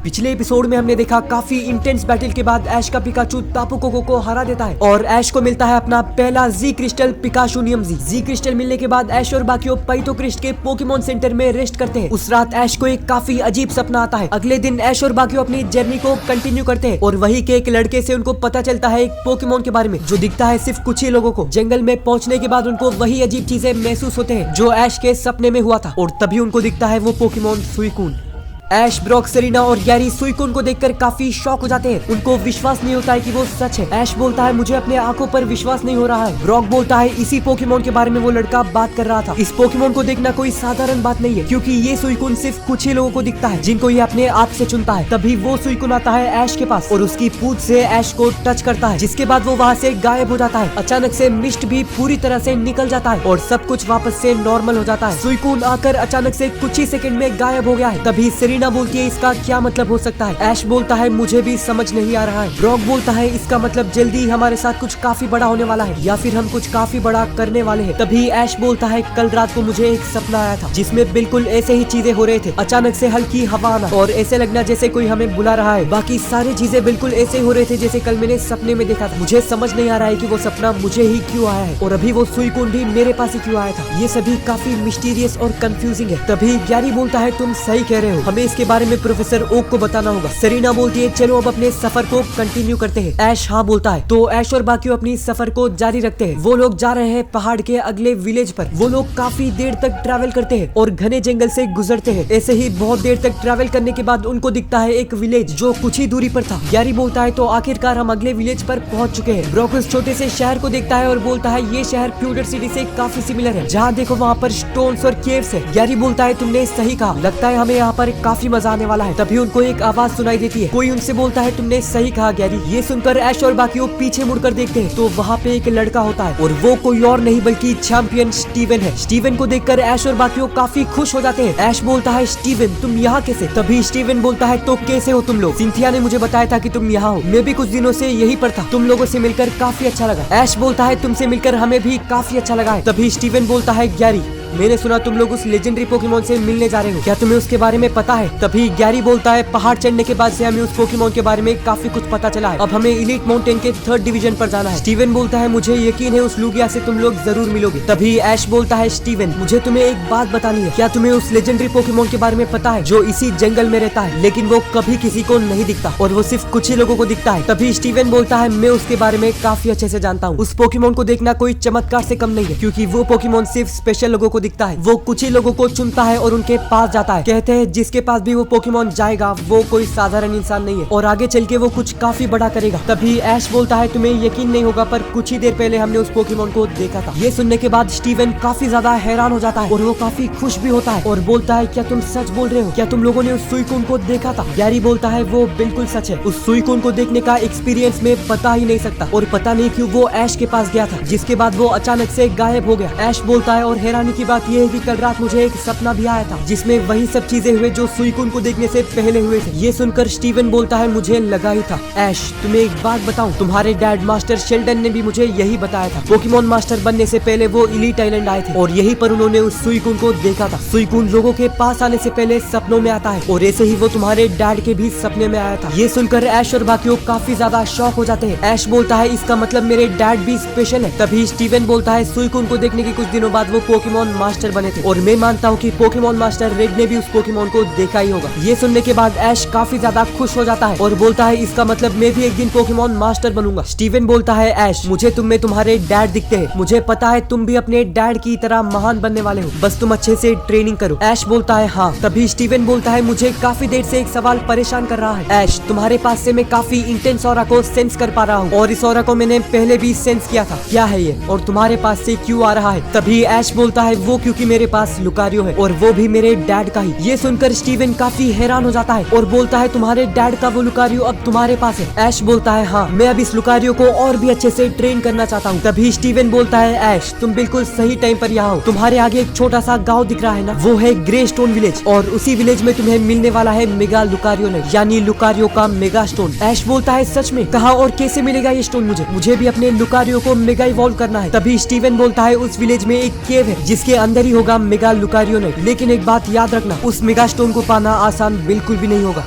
पिछले एपिसोड में हमने देखा काफी इंटेंस बैटल के बाद ऐश का पिकाचू तापू कोको को हरा देता है और ऐश को मिलता है अपना पहला जी क्रिस्टल पिकाशूनियम जी क्रिस्टल मिलने के बाद ऐश और बाकियों पैतो क्रिस्ट के पोकेमोन सेंटर में रेस्ट करते हैं। उस रात ऐश को एक काफी अजीब सपना आता है। अगले दिन ऐश और बाकियों अपनी जर्नी को कंटिन्यू करते हैं और वही के एक लड़के से उनको पता चलता है एक पोकेमोन के बारे में जो दिखता है सिर्फ कुछ ही लोगों को। जंगल में पहुंचने के बाद उनको वही अजीब चीजें महसूस होते हैं जो ऐश के सपने में हुआ था और तभी उनको दिखता है वो पोकेमोन सुइकून। ऐश, ब्रॉक, सेरेना और गैरी सुइकून को देखकर काफी शॉक हो जाते हैं। उनको विश्वास नहीं होता है कि वो सच है। ऐश बोलता है मुझे अपने आंखों पर विश्वास नहीं हो रहा है। ब्रॉक बोलता है इसी पोकेमोन के बारे में वो लड़का बात कर रहा था। इस पोकेमोन को देखना कोई साधारण बात नहीं है क्योंकि ये सुइकून सिर्फ कुछ ही लोगों को दिखता है जिनको ये अपने आप से चुनता है। तभी वो सुइकून आता है ऐश के पास और उसकी पूंछ से ऐश को टच करता है जिसके बाद वो वहाँ से गायब हो जाता है। अचानक से मिस्ट भी पूरी तरह से निकल जाता है और सब कुछ वापस से नॉर्मल हो जाता है। सुइकून आकर अचानक से कुछ ही सेकंड में गायब हो गया है। तभी सेरेना बोलती है इसका क्या मतलब हो सकता है। ऐश बोलता है मुझे भी समझ नहीं आ रहा है। ब्रॉक बोलता है इसका मतलब जल्दी हमारे साथ कुछ काफी बड़ा होने वाला है या फिर हम कुछ काफी बड़ा करने वाले हैं। तभी ऐश बोलता है कल रात को मुझे एक सपना आया था जिसमें बिल्कुल ऐसे ही चीजें हो रहे थे। अचानक से हल्की हवा आना और ऐसे लगना जैसे कोई हमें बुला रहा है। बाकी सारी चीजें बिल्कुल ऐसे हो रहे थे जैसे कल मैंने सपने में देखा था। मुझे समझ नहीं आ रहा है कि वो सपना मुझे ही क्यों आया है और अभी वो सुइकून भी मेरे पास ही क्यों आया था। ये सभी काफी मिस्टीरियस और कंफ्यूजिंग है। तभी गैरी बोलता है तुम सही कह रहे हो, हमें इसके बारे में प्रोफेसर ओक को बताना होगा। सेरेना बोलती है चलो अब अपने सफर को कंटिन्यू करते हैं। ऐश हाँ बोलता है तो ऐश और बाकी अपनी सफर को जारी रखते हैं। वो लोग जा रहे हैं पहाड़ के अगले विलेज पर। वो लोग काफी देर तक ट्रैवल करते हैं और घने जंगल से गुजरते हैं। ऐसे ही बहुत देर तक ट्रैवल करने के बाद उनको दिखता है एक विलेज जो कुछ ही दूरी पर था। गैरी बोलता है तो आखिरकार हम अगले विलेज पर पहुंच चुके हैं। ब्रॉक उस छोटे से शहर को देखता है और बोलता है ये शहर प्यूडर सिटी से काफी सिमिलर है। जहाँ देखो वहाँ पर स्टोन्स और केव्स है। गैरी बोलता है तुमने सही कहा, लगता है हमें यहाँ पर काफी मजा आने वाला है। तभी उनको एक आवाज सुनाई देती है। कोई उनसे बोलता है तुमने सही कहा गैरी। ये सुनकर ऐश और बाकी पीछे मुड़कर देखते हैं तो वहाँ पे एक लड़का होता है और वो कोई और नहीं बल्कि चैंपियन स्टीवन है। स्टीवन को देखकर ऐश और बाकी काफी खुश हो जाते हैं। ऐश बोलता है स्टीवन तुम यहाँ कैसे? तभी स्टीवन बोलता है तो कैसे हो तुम लोग? सिंथिया ने मुझे बताया था कि तुम यहाँ हो, मैं भी कुछ दिनों से यहीं पर था। तुम लोगों से मिलकर काफी अच्छा लगा। ऐश बोलता है तुमसे मिलकर हमें भी काफी अच्छा लगा है। तभी स्टीवन बोलता है गैरी मैंने सुना तुम लोग उस लेजेंडरी पोकेमोन से मिलने जा रहे हो, क्या तुम्हें उसके बारे में पता है? तभी गैरी बोलता है पहाड़ चढ़ने के बाद से हमें उस पोकेमोन के बारे में काफी कुछ पता चला है। अब हमें इलीट माउंटेन के 3rd डिवीजन पर जाना है। स्टीवन बोलता है मुझे यकीन है उस लुगिया से तुम लोग जरूर मिलोगे। तभी ऐश बोलता है स्टीवन मुझे तुम्हें एक बात बतानी है, क्या तुम्हें उस लेजेंडरी पोकेमोन के बारे में पता है जो इसी जंगल में रहता है लेकिन वो कभी किसी को नहीं दिखता और वो सिर्फ कुछ ही लोगों को दिखता है? तभी स्टीवन बोलता है मैं उसके बारे में काफी अच्छे से जानता हूँ। उस पोकेमोन को देखना कोई चमत्कार से कम नहीं है क्योंकि वो पोकेमोन सिर्फ स्पेशल लोगों को दिखता है। वो कुछ ही लोगों को चुनता है और उनके पास जाता है। कहते हैं जिसके पास भी वो पोकेमोन जाएगा वो कोई साधारण इंसान नहीं है और आगे चल के वो कुछ काफी बड़ा करेगा। तभी ऐश बोलता है तुम्हें यकीन नहीं होगा पर कुछ ही देर पहले हमने उस पोकेमोन को देखा था। ये सुनने के बाद स्टीवन काफी ज्यादा हैरान हो जाता है और वो काफी खुश भी होता है और बोलता है क्या तुम सच बोल रहे हो? क्या तुम लोगों ने उस सुइकून को देखा था? गैरी बोलता है वो बिल्कुल सच है। उस सुइकून को देखने का एक्सपीरियंस में बता ही नहीं सकता और पता नहीं क्यों वो ऐश के पास गया था जिसके बाद वो अचानक से गायब हो गया। ऐश बोलता है और हैरानी की बात यह है कि कल रात मुझे एक सपना भी आया था जिसमें वही सब चीजें हुए जो सुइकून को देखने से पहले हुए थे। ये सुनकर स्टीवन बोलता है मुझे लगा ही था। ऐश तुम्हें एक बात बताऊं, तुम्हारे डैड मास्टर शेल्डन ने भी मुझे यही बताया था। पोकेमोन मास्टर बनने से पहले वो इलीट आइलैंड आए थे और यहीं पर उन्होंने उस सुइकून को देखा था। सुइकून लोगों के पास आने से पहले सपनों में आता है और ऐसे ही वो तुम्हारे डैड के भी सपने में आया था। ये सुनकर ऐश और बाकी काफी ज्यादा शॉक हो जाते हैं। ऐश बोलता है इसका मतलब मेरे डैड भी स्पेशल है। तभी स्टीवन बोलता है सुइकून को देखने के कुछ दिनों बाद वो पोकेमोन मास्टर बने थे और मैं मानता हूँ कि पोकेमोन मास्टर रेड ने भी उस पोकेमोन को देखा ही होगा। ये सुनने के बाद ऐश काफी ज्यादा खुश हो जाता है और बोलता है इसका मतलब मैं भी एक दिन पोकेमोन मास्टर बनूंगा। स्टीवन बोलता है ऐश मुझे तुम में तुम्हारे डैड दिखते हैं, मुझे पता है तुम भी अपने डैड की तरह महान बनने वाले हो, बस तुम अच्छे से ट्रेनिंग करो। ऐश बोलता है हाँ। तभी स्टीवन बोलता है मुझे काफी देर से एक सवाल परेशान कर रहा है। ऐश तुम्हारे पास से मैं काफी इंटेंस ऑरा को सेंस कर पा रहा हूँ और इस ऑरा को मैंने पहले भी सेंस किया था, क्या है ये और तुम्हारे पास से क्यों आ रहा है? तभी ऐश बोलता है वो क्योंकि मेरे पास लुकारियो है और वो भी मेरे डैड का ही। ये सुनकर स्टीवन काफी हैरान हो जाता है और बोलता है तुम्हारे डैड का वो लुकारियो अब तुम्हारे पास है? ऐश बोलता है हाँ, मैं अब इस लुकारियो को और भी अच्छे से ट्रेन करना चाहता हूँ। तभी स्टीवन बोलता है ऐश तुम बिल्कुल सही टाइम पर यहाँ हो, तुम्हारे आगे एक छोटा सा गाँव दिख रहा है ना, वो है ग्रे स्टोन विलेज और उसी विलेज में तुम्हें मिलने वाला है मेगा लुकारियो ने यानी लुकारियो का मेगा स्टोन। ऐश बोलता है सच में? कहाँ और कैसे मिलेगा ये स्टोन मुझे भी अपने लुकारियो को मेगा इवॉल्व करना है। तभी स्टीवन बोलता है उस विलेज में एक केव है जिसके अंदर ही होगा मेगा लुकारियो ने, लेकिन एक बात याद रखना उस मेगा स्टोन को पाना आसान बिल्कुल भी नहीं होगा।